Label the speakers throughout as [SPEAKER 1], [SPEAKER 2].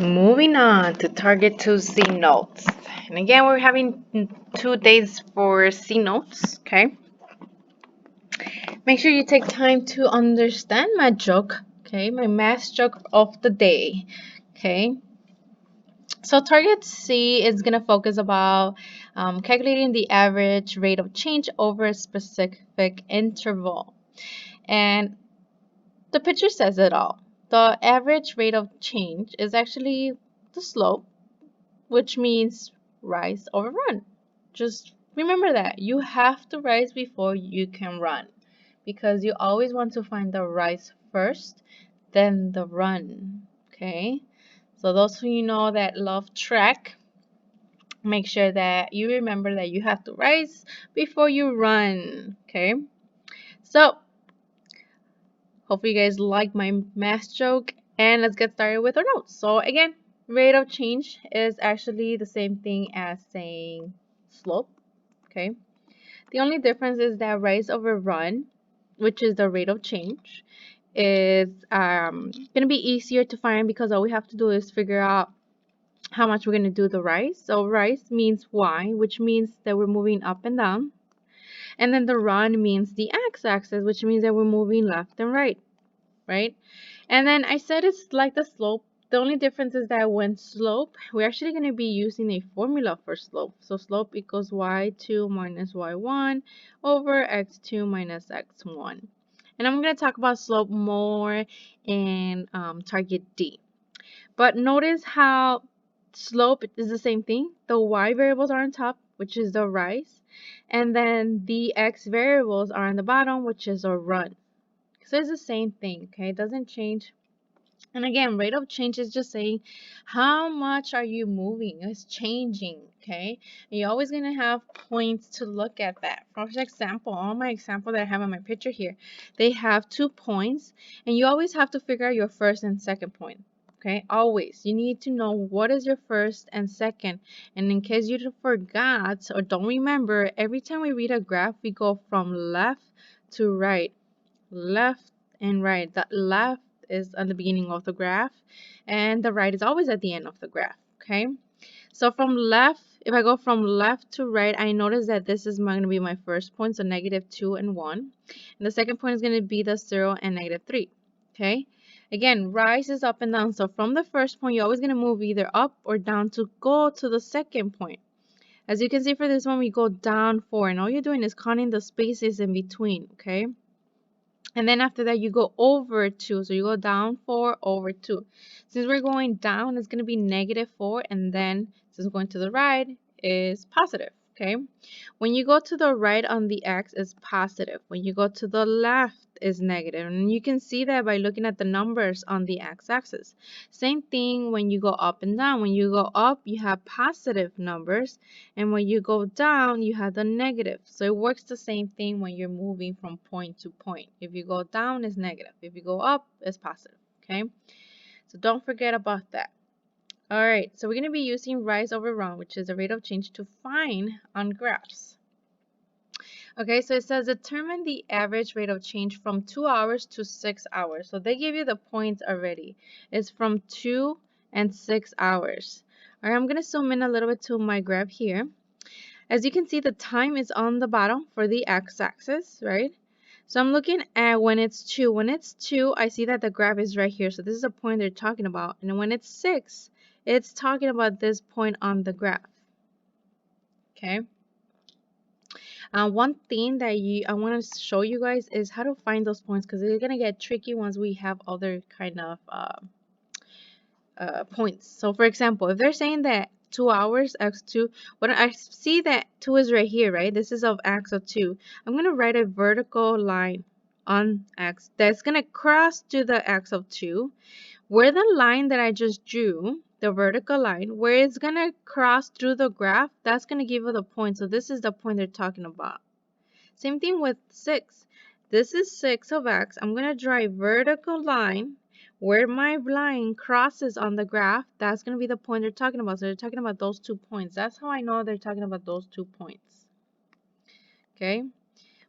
[SPEAKER 1] Moving on to Target 2 C notes. And again, we're having 2 days for C notes, okay? Make sure you take time to understand my joke, okay? My math joke of the day, okay? So Target C is going to focus about calculating the average rate of change over a specific interval. And the picture says it all. The average rate of change is actually the slope, which means rise over run. Just remember that you have to rise before you can run, because you always want to find the rise first, then the run. Okay, so those who you know that love track, make sure that you remember that you have to rise before you run. Okay, so hopefully you guys like my math joke, and let's get started with our notes. So again, rate of change is actually the same thing as saying slope, okay? The only difference is that rise over run, which is the rate of change, is going to be easier to find because all we have to do is figure out how much we're going to do the rise. So rise means y, which means that we're moving up and down. And then the run means the x-axis, which means that we're moving left and right, right? And then I said it's like the slope. The only difference is that when slope, we're actually going to be using a formula for slope. So slope equals y2 minus y1 over x2 minus x1. And I'm going to talk about slope more in target D. But notice how slope is the same thing. The y variables are on top, which is the rise. And then the x variables are on the bottom, which is a run. So it's the same thing, okay? It doesn't change. And again, rate of change is just saying how much are you moving? It's changing, okay? And you're always going to have points to look at that. For example, all my example that I have on my picture here, they have 2 points, and you always have to figure out your first and second point. Okay, always. You need to know what is your first and second. And in case you forgot or don't remember, every time we read a graph, we go from left to right. Left and right. The left is at the beginning of the graph, and the right is always at the end of the graph. Okay, so from left, if I go from left to right, I notice that this is going to be my first point, so -2 and 1, and the second point is going to be the 0 and -3. Okay, again, rise is up and down, so from the first point you're always going to move either up or down to go to the second point. As you can see, for this one we go down 4, and all you're doing is counting the spaces in between. Okay, and then after that you go over 2, so you go down 4 over 2. Since we're going down, it's going to be -4, and then since we're going to the right is positive. Okay, when you go to the right on the x is positive, when you go to the left is negative, and you can see that by looking at the numbers on the x-axis. Same thing when you go up and down. When you go up, you have positive numbers, and when you go down, you have the negative. So it works the same thing when you're moving from point to point. If you go down, it's negative. If you go up, it's positive. Okay, so don't forget about that. Alright, so we're going to be using rise over run, which is the rate of change, to find on graphs. Okay, so it says determine the average rate of change from 2 hours to 6 hours. So they give you the points already. It's from 2 and 6 hours. Alright, I'm going to zoom in a little bit to my graph here. As you can see, the time is on the bottom for the x-axis, right? So I'm looking at when it's 2. When it's 2, I see that the graph is right here. So this is the point they're talking about. And when it's 6, it's talking about this point on the graph. Okay. One thing that I want to show you guys is how to find those points, because they're gonna get tricky once we have other kind of points. So for example, if they're saying that 2 hours x2, when I see that 2 is right here, right? This is of x of 2. I'm gonna write a vertical line on x that's gonna cross to the x of 2, where the line that I just drew, the vertical line, where it's going to cross through the graph, that's going to give you the point. So this is the point they're talking about. Same thing with 6. This is 6 of x. I'm going to draw a vertical line where my line crosses on the graph. That's going to be the point they're talking about. So they're talking about those 2 points. That's how I know they're talking about those 2 points. Okay.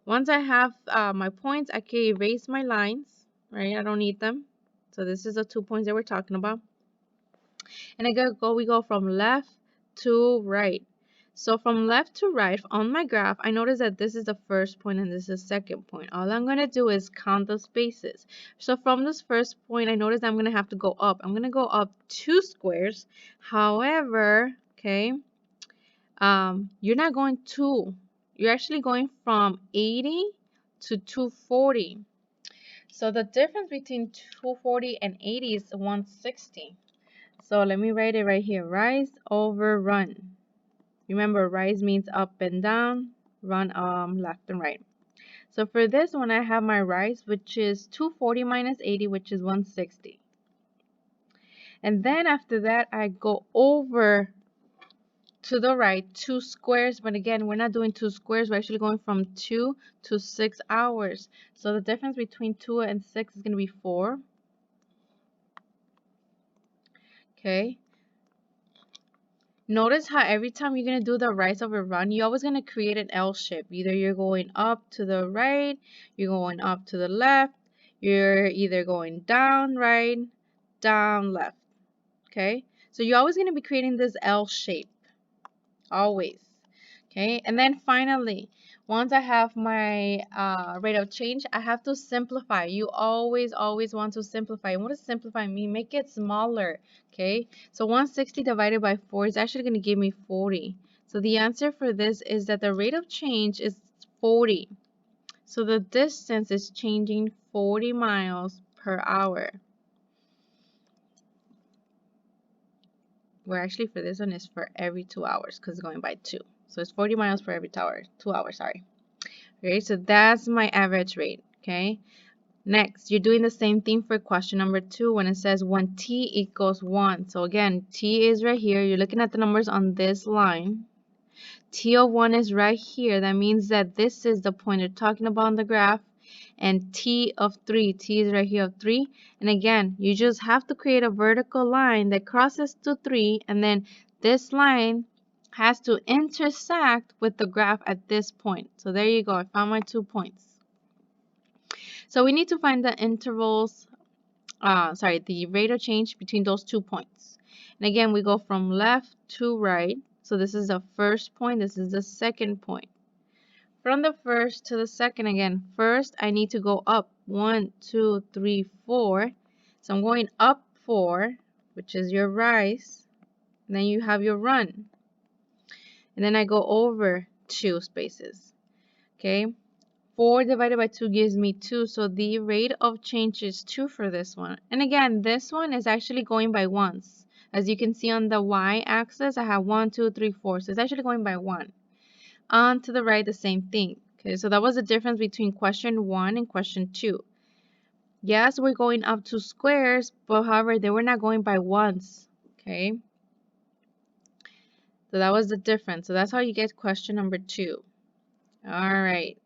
[SPEAKER 1] Once I have my points, I can erase my lines, right? I don't need them. So this is the 2 points that we're talking about. And again, we go from left to right. So from left to right on my graph, I notice that this is the first point and this is the second point. All I'm going to do is count the spaces. So from this first point, I notice I'm going to have to go up. I'm going to go up 2 squares. However, okay, you're not going 2. You're actually going from 80 to 240. So the difference between 240 and 80 is 160. So let me write it right here. Rise over run. Remember, rise means up and down, run left and right. So for this one, I have my rise, which is 240 minus 80, which is 160. And then after that, I go over to the right 2 squares. But again, we're not doing 2 squares. We're actually going from 2 to 6 hours. So the difference between 2 and 6 is going to be 4. Okay. Notice how every time you're going to do the rise over run, you're always going to create an L shape. Either you're going up to the right, you're going up to the left, you're either going down right, down left. Okay? So you're always going to be creating this L shape. Always. Okay? And then finally, once I have my rate of change, I have to simplify. You always want to simplify. And what does simplify mean? Make it smaller. Okay, so 160 divided by 4 is actually going to give me 40. So the answer for this is that the rate of change is 40. So the distance is changing 40 miles per hour. Well, actually for this one is for every 2 hours because it's going by 2. So it's 40 miles per every 2 hours. 2 hours, sorry. Okay, so that's my average rate. Okay. Next, you're doing the same thing for question number 2 when it says when t equals 1. So again, t is right here. You're looking at the numbers on this line. T of 1 is right here. That means that this is the point you're talking about on the graph. And t of 3, t is right here of 3. And again, you just have to create a vertical line that crosses to 3. And then this line has to intersect with the graph at this point. So there you go. I found my 2 points. So we need to find the intervals, the rate of change between those 2 points. And again, we go from left to right. So this is the first point, this is the second point. From the first to the second again, first I need to go up 1, 2, 3, 4. So I'm going up 4, which is your rise. And then you have your run. And then I go over 2 spaces. Okay. 4 divided by 2 gives me 2, so the rate of change is 2 for this one. And again, this one is actually going by ones. As you can see on the y-axis, I have 1, 2, 3, 4, so it's actually going by 1. On to the right, the same thing. Okay, so that was the difference between question 1 and question 2. Yes, we're going up 2 squares, but however, they were not going by ones. Okay, so that was the difference. So that's how you get question number 2. All right.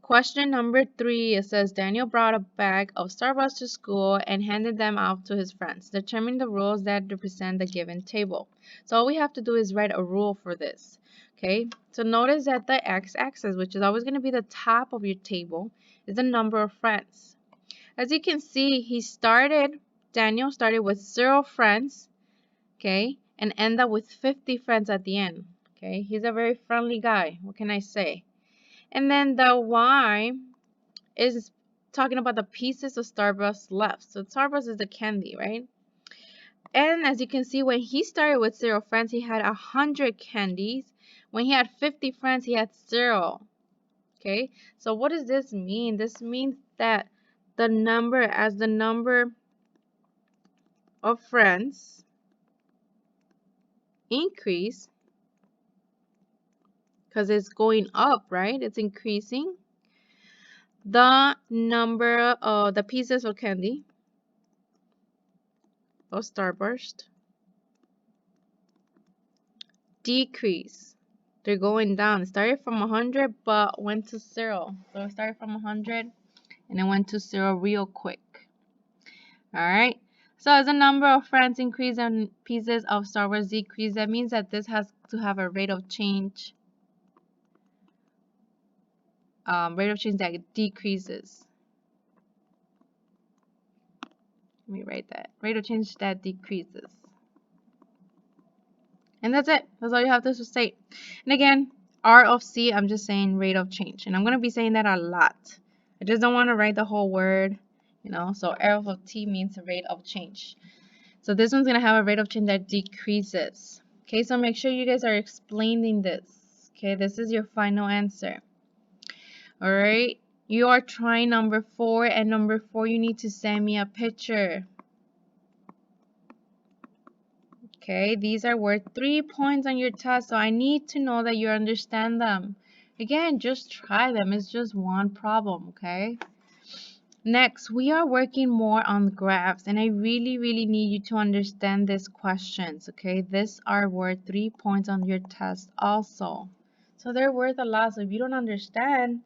[SPEAKER 1] Question number 3, it says Daniel brought a bag of Starbucks to school and handed them out to his friends. Determine the rules that represent the given table. So all we have to do is write a rule for this. Okay, so notice that the x-axis, which is always going to be the top of your table, is the number of friends. As you can see, Daniel started with 0 friends, okay, and ended up with 50 friends at the end. Okay, he's a very friendly guy. What can I say? And then the y is talking about the pieces of Starburst left. So Starburst is the candy, right? And as you can see, when he started with 0 friends, he had 100 candies. When he had 50 friends, he had 0. Okay, so what does this mean? This means that the number of friends increase because it's going up, right? It's increasing. The number of the pieces of candy of Starburst decrease. They're going down. It started from 100 but went to 0. So it started from 100 and it went to 0 real quick. Alright. So as the number of friends increase and pieces of Starburst decrease, that means that this has to have a rate of change. Rate of change that decreases. Let me write that. Rate of change that decreases. And that's it. That's all you have to state. And again, R of C, I'm just saying rate of change. And I'm going to be saying that a lot. I just don't want to write the whole word, you know. So R of T means rate of change. So this one's going to have a rate of change that decreases. Okay, so make sure you guys are explaining this. Okay, this is your final answer. All right, you are trying number 4, and number 4, you need to send me a picture. Okay, these are worth 3 points on your test, so I need to know that you understand them. Again, just try them. It's just one problem, okay? Next, we are working more on graphs, and I really need you to understand these questions, okay? These are worth 3 points on your test also. So they're worth a lot, so if you don't understand,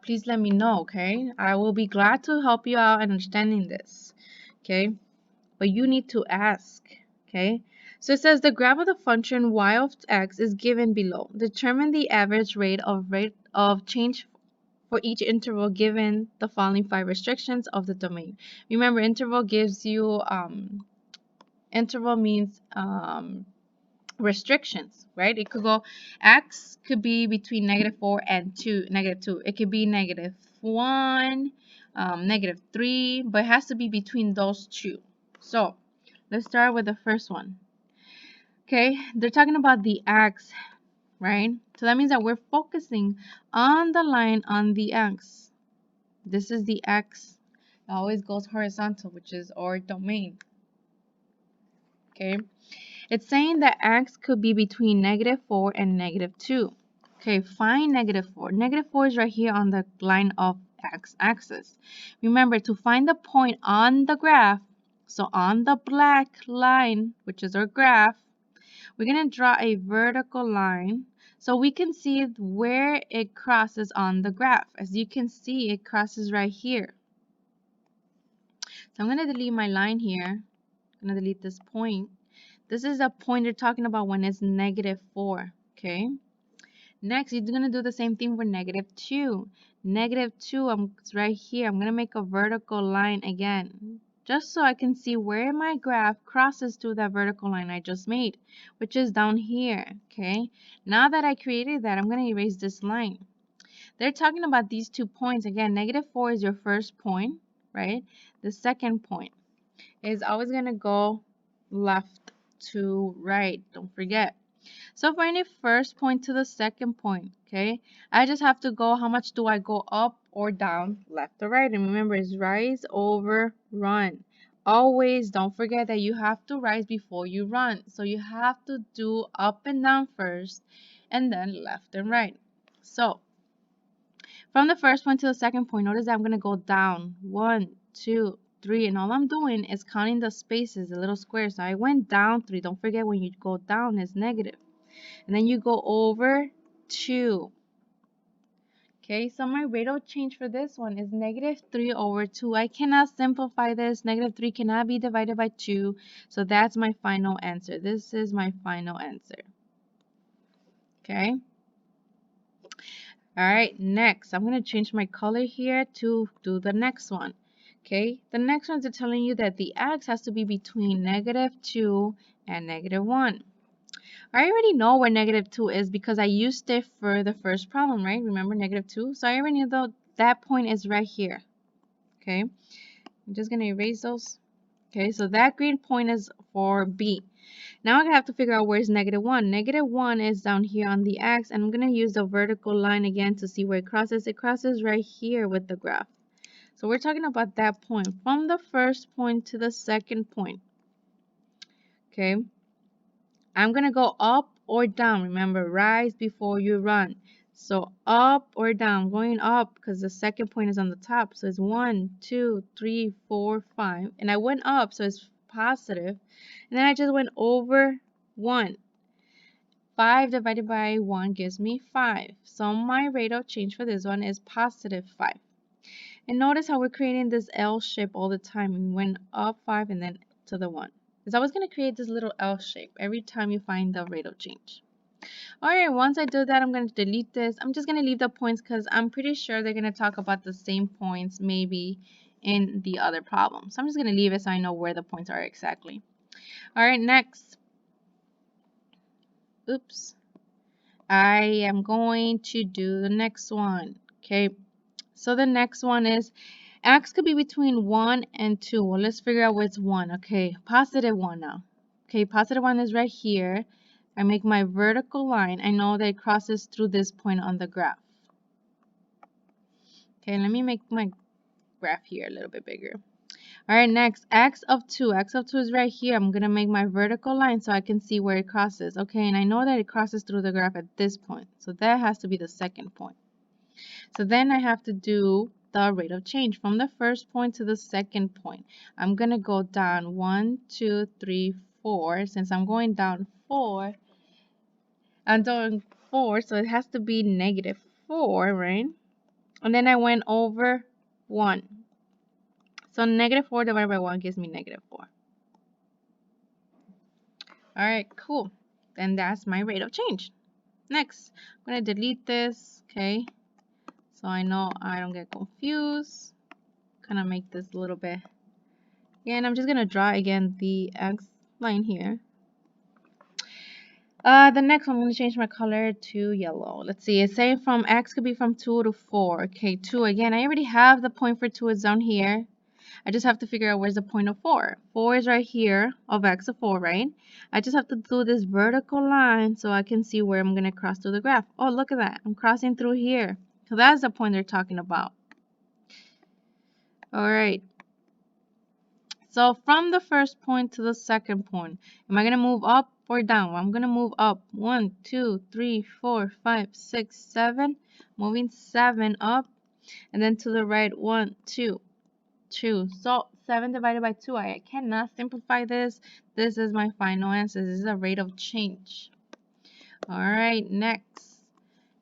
[SPEAKER 1] please let me know, okay? I will be glad to help you out in understanding this, okay? But you need to ask, okay? So it says the graph of the function y of x is given below. Determine the average rate of change for each interval given the following 5 restrictions of the domain. Remember, interval gives you interval means restrictions, right? It could go x could be between -4 and -2. It could be -1, -3, but it has to be between those two. So let's start with the first one. Okay, they're talking about the x, right? So that means that we're focusing on the line on the x. This is the x. It always goes horizontal, which is our domain. Okay, it's saying that x could be between -4 and -2. Okay, find -4. -4 is right here on the line of x-axis. Remember, to find the point on the graph, so on the black line, which is our graph, we're going to draw a vertical line so we can see where it crosses on the graph. As you can see, it crosses right here. So I'm going to delete my line here. I'm going to delete this point. This is a point they're talking about when it's -4, okay? Next, you're going to do the same thing for -2. -2, it's right here. I'm going to make a vertical line again, just so I can see where my graph crosses to that vertical line I just made, which is down here, okay? Now that I created that, I'm going to erase this line. They're talking about these 2 points. Again, -4 is your first point, right? The second point is always going to go left to right. Don't forget. So for any first point to the second point, okay, I just have to go, how much do I go up or down, left or right? And remember, it's rise over run. Always don't forget that you have to rise before you run. So you have to do up and down first and then left and right. So from the first point to the second point, notice that I'm going to go down 1, 2, 3, and all I'm doing is counting the spaces, the little squares. So I went down 3. Don't forget, when you go down, it's negative. And then you go over 2. Okay, so my rate of change for this one is -3 over 2. I cannot simplify this. -3 cannot be divided by 2. So that's my final answer. This is my final answer. Okay. Alright, next, I'm going to change my color here to do the next one. Okay, the next ones are telling you that the x has to be between -2 and -1. I already know where -2 is because I used it for the first problem, right? Remember -2? So I already know that point is right here. Okay, I'm just going to erase those. Okay, so that green point is for B. Now I'm going to have to figure out where's -1. -1 is down here on the x, and I'm going to use the vertical line again to see where it crosses. It crosses right here with the graph. So we're talking about that point, from the first point to the second point. Okay, I'm going to go up or down. Remember, rise before you run. So up or down, going up because the second point is on the top. So it's 1, 2, 3, 4, 5. And I went up, so it's positive. And then I just went over 1. 5 divided by 1 gives me 5. So my rate of change for this one is +5. And notice how we're creating this L shape all the time. We went up 5 and then to the 1. It's always going to create this little L shape every time you find the rate of change. Alright, once I do that, I'm going to delete this. I'm just going to leave the points because I'm pretty sure they're going to talk about the same points maybe in the other problem. So I'm just going to leave it so I know where the points are exactly. All right, next. Oops. I am going to do the next one. Okay, so the next one is x could be between 1 and 2. Well, let's figure out what's 1. Okay, positive 1 now. Okay, positive 1 is right here. I make my vertical line. I know that it crosses through this point on the graph. Okay, let me make my graph here a little bit bigger. All right, next, x of 2. X of 2 is right here. I'm going to make my vertical line so I can see where it crosses. Okay, and I know that it crosses through the graph at this point. So that has to be the second point. So then I have to do the rate of change from the first point to the second point. I'm going to go down 1, 2, 3, 4. Since I'm going down 4, I'm doing 4, so it has to be negative 4, right? And then I went over 1. So negative 4 divided by 1 gives me negative 4. All right, cool. Then that's my rate of change. Next, I'm going to delete this, okay? So I know I don't get confused. Kind of make this a little bit. Again, I'm just going to draw again the X line here. The next one, I'm going to change my color to yellow. Let's see, it's saying from X could be from 2 to 4. Okay, 2 again. I already have the point for 2 is down here. I just have to figure out where's the point of 4. 4 is right here of X of 4, right? I just have to do this vertical line so I can see where I'm going to cross through the graph. Oh, look at that. I'm crossing through here. So that's the point they're talking about. All right. So from the first point to the second point, am I going to move up or down? Well, I'm going to move up. 1, 2, 3, 4, 5, 6, 7. Moving 7 up. And then to the right, 1, 2, 2. So 7 divided by 2. I cannot simplify this. This is my final answer. This is a rate of change. All right, next.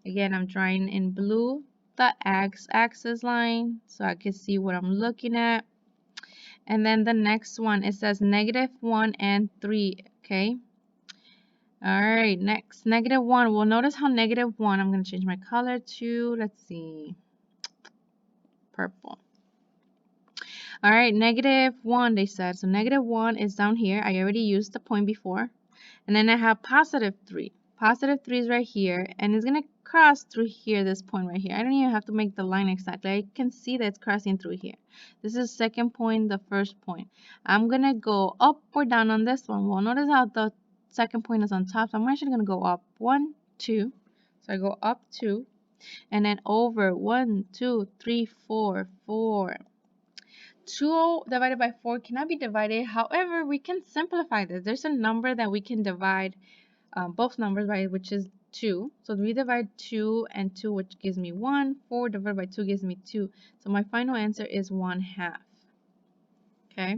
[SPEAKER 1] Again, I'm drawing in blue the x-axis line so I can see what I'm looking at. And then the next one, it says negative 1 and 3, okay? All right, next, negative 1. Well, notice how negative 1, I'm going to change my color to, let's see, purple. All right, negative 1, they said. So negative 1 is down here. I already used the point before. And then I have positive 3. Positive 3 is right here, and it's going to cross through here, this point right here. I don't even have to make the line exactly. I can see that it's crossing through here. This is second point, the first point. I'm going to go up or down on this one. Well, notice how the second point is on top, so I'm actually going to go up 1, 2. So I go up 2, and then over 1, 2, 3, 4, 4. 2 divided by 4 cannot be divided. However, we can simplify this. There's a number that we can divide both numbers by, which is 2. So we divide 2 and 2, which gives me 1. 4 divided by 2 gives me 2. So my final answer is 1/2. Okay.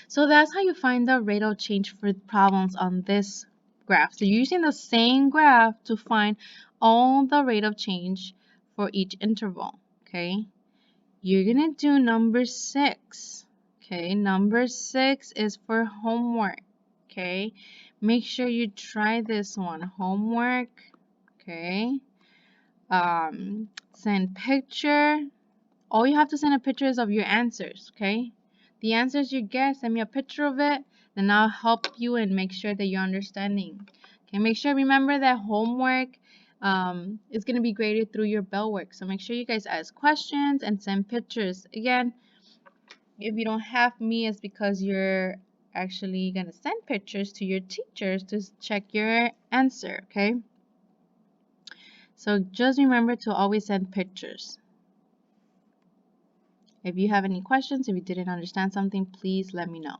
[SPEAKER 1] So that's how you find the rate of change for problems on this graph. So you're using the same graph to find all the rate of change for each interval. Okay. You're going to do number 6. Okay, number 6 is for homework. Okay, make sure you try this one. Homework. Okay, send picture. All you have to send a picture is of your answers. Okay, the answers you get, send me a picture of it. Then I'll help you and make sure that you're understanding. Okay, make sure remember that homework is going to be graded through your bell work. So make sure you guys ask questions and send pictures. Again, if you don't have me, it's because you're actually going to send pictures to your teachers to check your answer, okay? So just remember to always send pictures. If you have any questions, if you didn't understand something, please let me know.